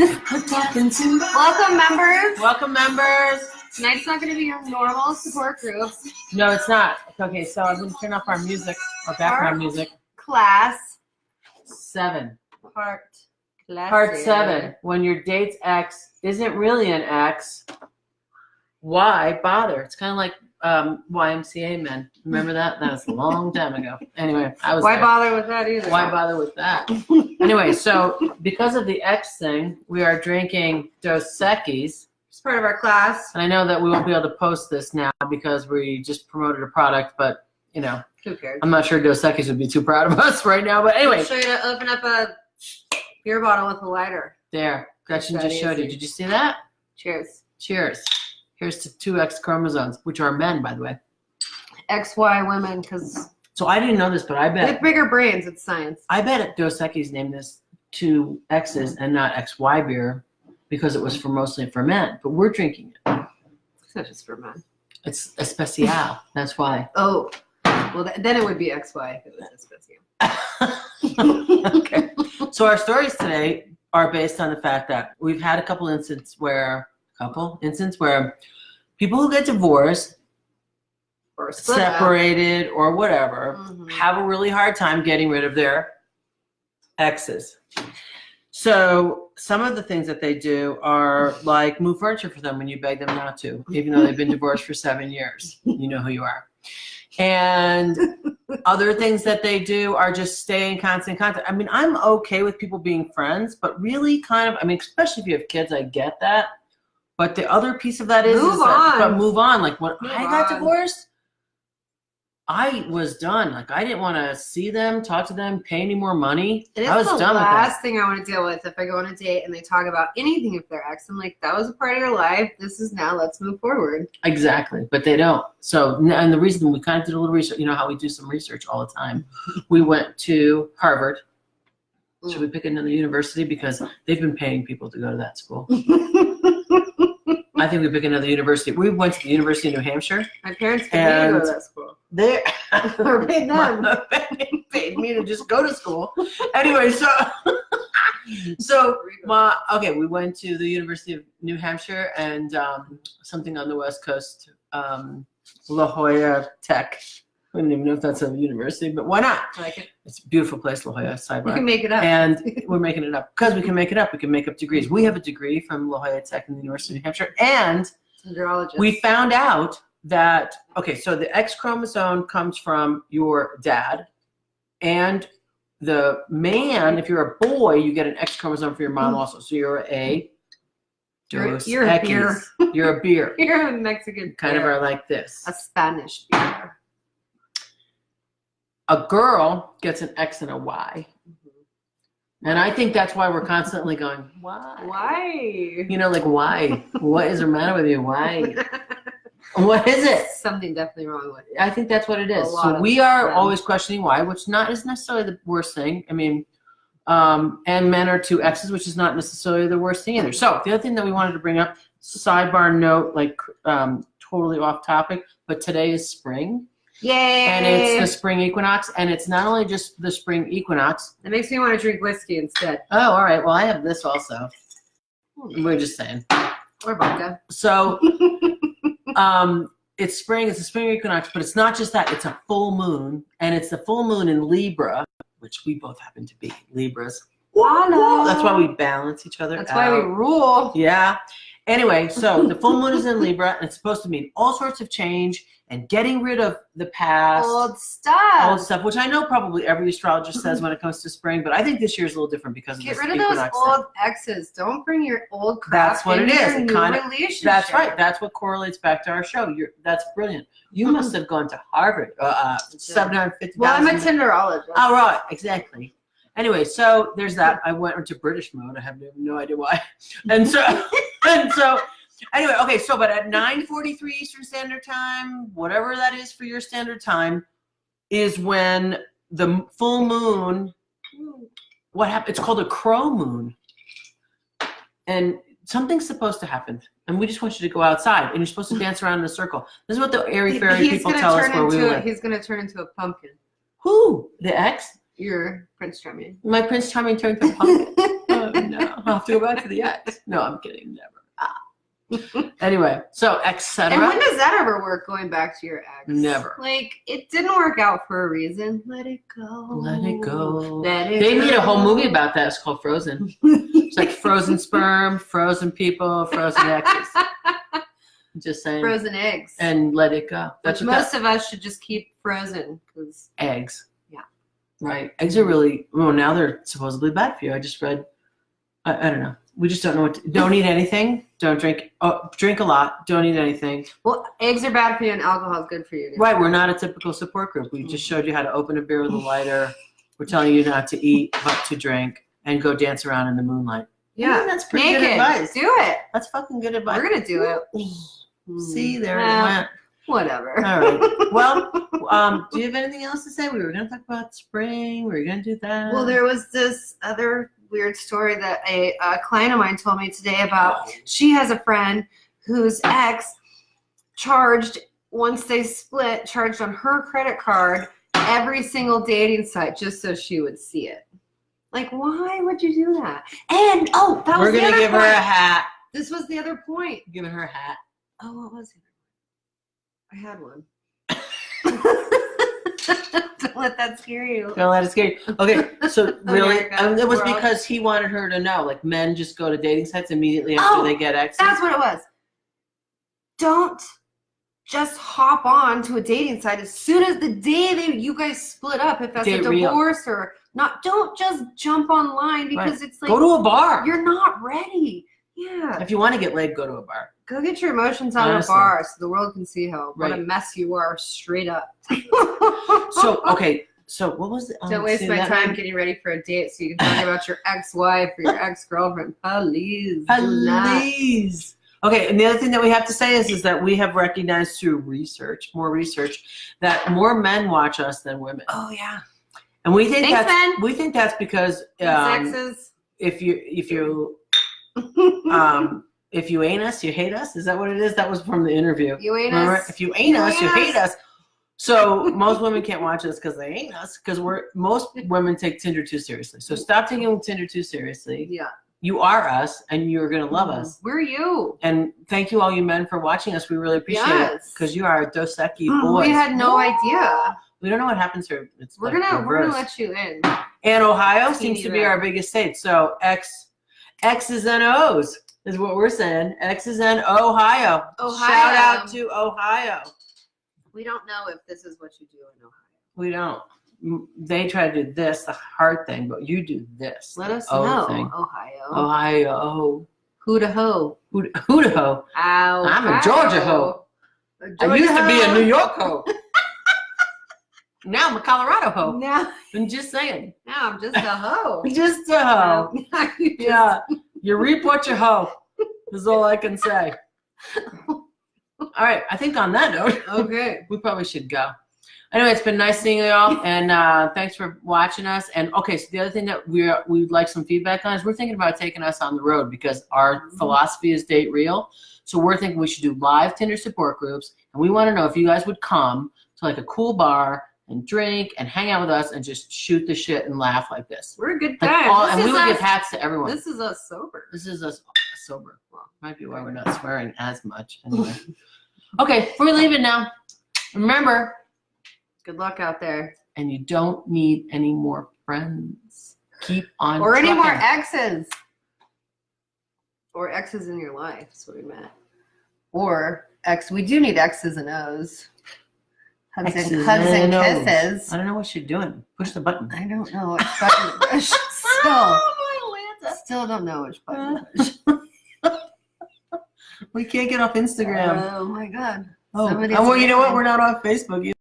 Welcome, members. Welcome, members. Tonight's not going to be your normal support group. No, it's not. Okay, so I'm going to turn off our music, our background music. Class 7. Class Part 7. When your date's ex isn't really an ex, why bother? It's kind of like YMCA men. Remember that? That was a long time ago. Anyway, I was Why there. bother with that either? Why bother with that? Anyway, so because of the ex thing, we are drinking Dos Equis. It's part of our class. And I know that we won't be able to post this now because we just promoted a product, but, you know, Who cares? I'm not sure Dos Equis would be too proud of us right now. But anyway. I'll show you to open up a beer bottle with a lighter. There. Gretchen That just showed you. easy. Did you see that? Cheers. Cheers. Here's to 2 X chromosomes, which are men, by the way. XY women, because So I didn't know this, but I with bet bigger brains, it's science. I bet Dos Equis named this 2 X's and not XY beer because it was mostly for men. But we're drinking it. It's not just for men. It's especial. That's why. Oh, well, then it would be XY if it was especial. Okay. So our stories today are based on the fact that we've had a couple instances where people who get divorced, Or split up. separated, or whatever, Mhm. have a really hard time getting rid of their exes. So some of the things that they do are like move furniture for them when you beg them not to, even though they've been divorced for 7 years. You know who you are. And other things that they do are just stay in constant contact. I mean, I'm okay with people being friends, but really kind of, I mean, especially if you have kids, I get that. But the other piece of that is Move that, on. but move on. Like when Move I got on. divorced, I was done. Like I didn't want to see them, talk to them, pay any more money. It is I was the done with that. last thing I want to deal with if I go on a date and they talk about anything of their ex. I'm like, that was a part of your life. This is now. Let's move forward. Exactly, but they don't. So, and the reason we kind of did a little research, you know how we do some research all the time. We went to Harvard. Should we pick another university? Because they've been paying people to go to that school. I think we pick another university. We went to the University of New Hampshire. My parents paid me to go to that school. They Or paid them. paid me to just go to school. Anyway, okay, we went to the University of New Hampshire and something on the West Coast, La Jolla Tech. I don't even know if that's a university, but why not? I like it. It's a beautiful place, La Jolla, sidebar. You can make it up. And we're making it up because we can make it up. We can make up degrees. We have a degree from La Jolla Tech in the University of New Hampshire, and Andrologist. we found out that, okay, so the X chromosome comes from your dad, and the man, if you're a boy, you get an X chromosome for your mom also. So you're a Dos You're a beer. Equis. You're a beer. You're a Mexican Kind of beer. are like this. A Spanish beer. A girl gets an X and a Y. And I think that's why we're constantly going, why? Why? You know, like, why? What is the matter with you? Why? What is it? Something definitely wrong with it. I think that's what it is. A lot So of we are them. always questioning why, which is necessarily the worst thing. I mean, and men are 2 X's, which is not necessarily the worst thing either. So the other thing that we wanted to bring up, sidebar note, like totally off topic, but today is spring. Yay! And it's the spring equinox, and it's not only just the spring equinox. It makes me want to drink whiskey instead. Oh, all right. Well, I have this also. We're just saying. Or vodka. So, it's spring. It's a spring equinox, but it's not just that. It's a full moon, and it's the full moon in Libra, which we both happen to be Libras. Hello. That's why we balance each other. That's out. why we rule. Yeah. Anyway, so the full moon is in Libra, and it's supposed to mean all sorts of change and getting rid of the past. Old stuff. Which I know probably every astrologer says when it comes to spring, but I think this year is a little different because of Get this rid of those equinox old exes. Don't bring your old crap That's what it into is. your It new kinda- relationship. That's right. That's what correlates back to our show. That's brilliant. You must have gone to Harvard. 750,000. Well, I'm a Tinderologist. Oh, right. Exactly. Anyway, so there's that. I went into British mode. I have no idea why. And so, anyway, okay, so but at 9:43 Eastern Standard Time, whatever that is for your standard time, is when the full moon, what happened? It's called a crow moon. And something's supposed to happen. And we just want you to go outside, and you're supposed to dance around in a circle. This is what the airy fairy people tell us where we live. He's going to turn into a pumpkin. Who? The ex? Your Prince Charming. My Prince Charming turned to a pumpkin. no. I'll have to go back to the ex. No, I'm kidding. Never. Anyway, so etc. And when does that ever work, going back to your ex? Never. Like, it didn't work out for a reason. Let it go. Let it go. Let it They go. made a whole movie about that. It's called Frozen. It's like frozen sperm, frozen people, frozen exes. Just saying. Frozen eggs. And let it go. Which most of us should just keep frozen. Cause eggs. Yeah. Right. Eggs are really, well, now they're supposedly bad for you. I just read, I don't know. We just don't know what to, don't eat anything. Don't drink. Oh, drink a lot. Don't eat anything. Well, eggs are bad for you and alcohol is good for you. Right. We're not a typical support group. We just showed you how to open a beer with a lighter. We're telling you not to eat, but to drink and go dance around in the moonlight. Yeah. I think that's pretty Naked. good advice. Do it. That's fucking good advice. We're going to do it. See, there it went. Whatever. All right. Well, do you have anything else to say? We were going to talk about spring. We were going to do that. Well, there was this other weird story that a client of mine told me today about. She has a friend whose ex charged, once they split, charged on her credit card every single dating site just so she would see it. Like, why would you do that? And, that was we're going to give her a hat. This was the other point. Giving her a hat. Oh, what was it? I had one. Don't let that scare you. Don't let it scare you. Okay, so really, it was World. because he wanted her to know, like, men just go to dating sites immediately after they get exes. That's what it was. Don't just hop on to a dating site as soon as the day you guys split up, if that's a divorce or not. Don't just jump online because it's like, go to a bar. You're not ready. Yeah. If you want to get laid, go to a bar. Go get your emotions out of a bar so the world can see what a mess you are straight up. So what was it? Don't waste my time getting ready for a date so you can talk about your ex-wife or your ex-girlfriend. Please. Please. Okay, and the other thing that we have to say is that we have recognized through more research, that more men watch us than women. Oh yeah. And we think Thanks, that's because if you ain't us, you hate us. Is that what it is? That was from the interview. You ain't Remember? us. If you ain't us, you hate us. So most women can't watch us because they ain't us. Because most women take Tinder too seriously. So stop taking Tinder too seriously. Yeah. You are us, and you're gonna love us. We're you. And thank you, all you men, for watching us. We really appreciate it because you are Dos Equis boys. We had no idea. We don't know what happens here. We're gonna let you in. And Ohio seems to be our biggest state. So X's and O's is what we're saying. X's and Ohio. Shout out to Ohio. We don't know if this is what you do in Ohio. We don't. They try to do this, the hard thing, but you do this. Let us know, Ohio. Ohio. Hooda ho. Hooda ho. I'm a Georgia ho. I used to be a New York ho. Now I'm a Colorado ho. Now I'm just saying. Now I'm just a ho. Just a ho. Yeah. You reap what you hoe. Is all I can say. All right. I think on that note, okay, we probably should go. Anyway, it's been nice seeing you all, and thanks for watching us. And okay, so the other thing that we'd like some feedback on is we're thinking about taking us on the road because our philosophy is date real. So we're thinking we should do live Tinder support groups, and we want to know if you guys would come to like a cool bar and drink and hang out with us and just shoot the shit and laugh like this. We're a good time. And we would give hats to everyone. This is us sober. This is us sober. Well, might be why we're not swearing as much. Anyway. Okay, we're leaving now. Remember, good luck out there. And you don't need any more friends. Keep on Or trucking. any more exes. Or exes in your life, is what we meant. Or we do need X's and O's. Hugs and kisses. I don't know what you're doing. Push the button. I don't know which button to push. Still don't know which button to push. We can't get off Instagram. Oh my God. Oh, well, you know what? We're not on Facebook either.